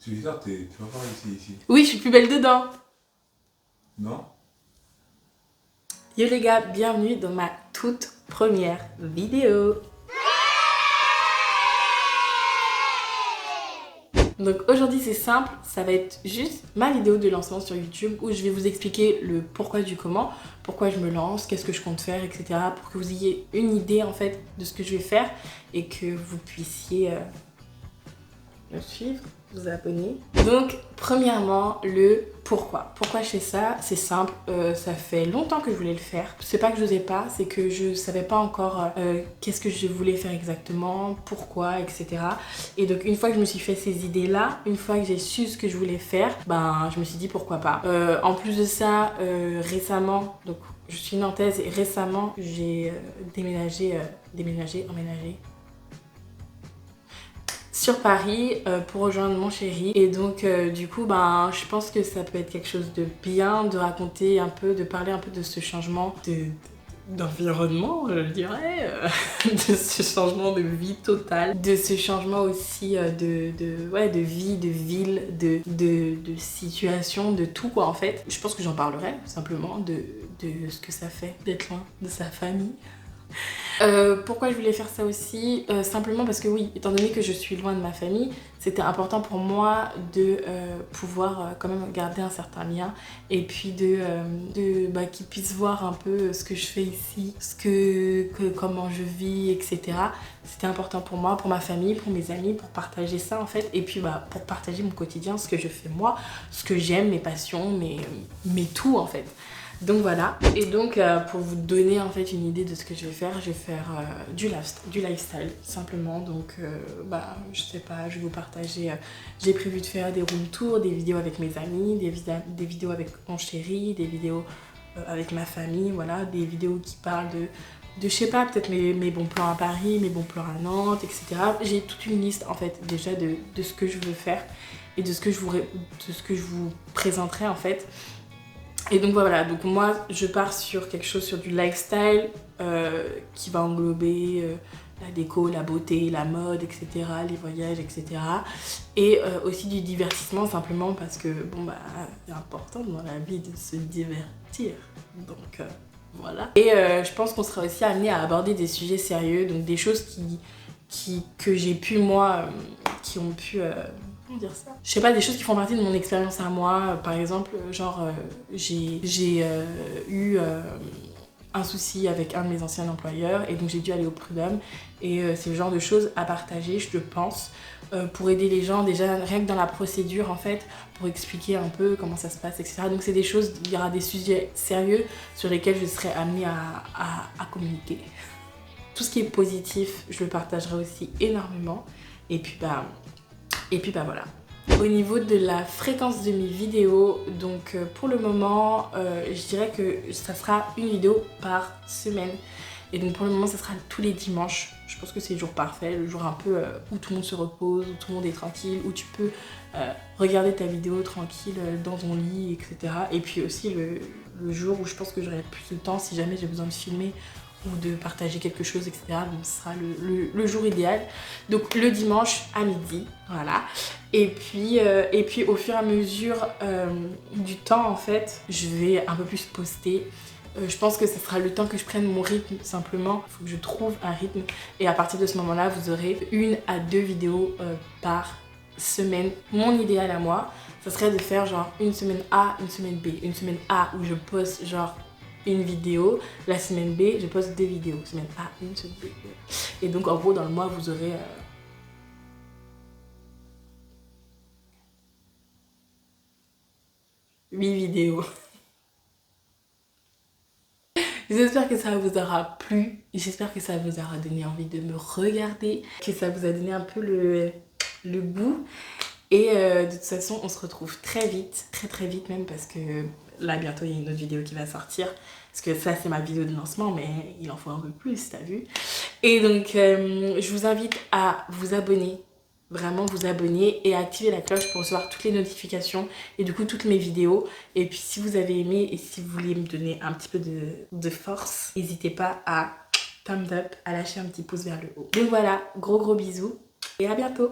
Tu es bizarre, tu vas voir ici. Oui, je suis plus belle dedans. Non? Yo les gars, bienvenue dans ma toute première vidéo. Donc aujourd'hui c'est simple, ça va être juste ma vidéo de lancement sur YouTube où je vais vous expliquer le pourquoi du comment, pourquoi je me lance, qu'est-ce que je compte faire, etc. pour que vous ayez une idée en fait de ce que je vais faire et que vous puissiez me suivre, vous abonner. Donc premièrement le pourquoi. Pourquoi je fais ça? C'est simple, ça fait longtemps que je voulais le faire. C'est pas que je n'osais pas, c'est que je savais pas encore qu'est-ce que je voulais faire exactement, pourquoi, etc. Et donc une fois que je me suis fait ces idées là, une fois que j'ai su ce que je voulais faire, ben je me suis dit pourquoi pas. En plus de ça, récemment, donc je suis nantaise et récemment j'ai emménagé sur Paris pour rejoindre mon chéri et donc du coup ben je pense que ça peut être quelque chose de bien de raconter un peu, de parler un peu de ce changement d'environnement je dirais, de ce changement de vie totale, de ce changement aussi de vie, de ville, de situation, de tout quoi en fait. Je pense que j'en parlerai simplement de ce que ça fait d'être loin de sa famille. Pourquoi je voulais faire ça aussi? Simplement parce que oui, étant donné que je suis loin de ma famille, c'était important pour moi de pouvoir quand même garder un certain lien et puis qu'ils puissent voir un peu ce que je fais ici, comment je vis, etc. C'était important pour moi, pour ma famille, pour mes amis, pour partager ça en fait et puis pour partager mon quotidien, ce que je fais moi, ce que j'aime, mes passions, mes tout en fait. Donc voilà, et donc pour vous donner en fait une idée de ce que je vais faire du lifestyle simplement. Donc je sais pas, je vais vous partager, j'ai prévu de faire des room tours, des vidéos avec mes amis, des vidéos avec mon chéri, des vidéos avec ma famille, voilà, des vidéos qui parlent de je sais pas, peut-être mes bons plans à Paris, mes bons plans à Nantes, etc. J'ai toute une liste en fait déjà de ce que je veux faire et de ce que je vous présenterai en fait. Et donc voilà, donc moi je pars sur quelque chose, sur du lifestyle qui va englober la déco, la beauté, la mode, etc., les voyages, etc. Et aussi du divertissement simplement parce que c'est important dans la vie de se divertir. Donc voilà. Et je pense qu'on sera aussi amené à aborder des sujets sérieux, donc des choses que j'ai pu moi, qui ont pu... comment dire ça? Je sais pas, des choses qui font partie de mon expérience à moi. Par exemple, genre, j'ai eu un souci avec un de mes anciens employeurs et donc j'ai dû aller au prud'homme. Et c'est le genre de choses à partager, je pense, pour aider les gens, déjà rien que dans la procédure en fait, pour expliquer un peu comment ça se passe, etc. Donc c'est des choses, il y aura des sujets sérieux sur lesquels je serai amenée à communiquer. Tout ce qui est positif, je le partagerai aussi énormément. Et puis voilà. Au niveau de la fréquence de mes vidéos, donc pour le moment, je dirais que ça sera une vidéo par semaine. Et donc pour le moment, ça sera tous les dimanches. Je pense que c'est le jour parfait, le jour un peu où tout le monde se repose, où tout le monde est tranquille, où tu peux regarder ta vidéo tranquille dans ton lit, etc. Et puis aussi le jour où je pense que j'aurai plus de temps si jamais j'ai besoin de filmer ou de partager quelque chose, etc. Donc ce sera le jour idéal. Donc le dimanche à midi, voilà. Et puis au fur et à mesure du temps, en fait, je vais un peu plus poster. Je pense que ce sera le temps que je prenne mon rythme, simplement. Il faut que je trouve un rythme. Et à partir de ce moment-là, vous aurez 1 à 2 vidéos par semaine. Mon idéal à moi, ça serait de faire genre une semaine A, une semaine B. Une semaine A où je poste genre une vidéo, la semaine B, je poste 2 vidéos. Semaine A, une semaine B. Et donc en gros, dans le mois, vous aurez 8 vidéos. J'espère que ça vous aura plu, j'espère que ça vous aura donné envie de me regarder, que ça vous a donné un peu le goût. Et de toute façon, on se retrouve très vite, très vite même, parce que là, bientôt, il y a une autre vidéo qui va sortir. Parce que ça, c'est ma vidéo de lancement, mais il en faut un peu plus, t'as vu? Et donc, je vous invite à vous abonner, vraiment vous abonner et à activer la cloche pour recevoir toutes les notifications et du coup toutes mes vidéos. Et puis si vous avez aimé et si vous voulez me donner un petit peu de force, n'hésitez pas à thumbs up, à lâcher un petit pouce vers le haut. Donc voilà, gros bisous et à bientôt!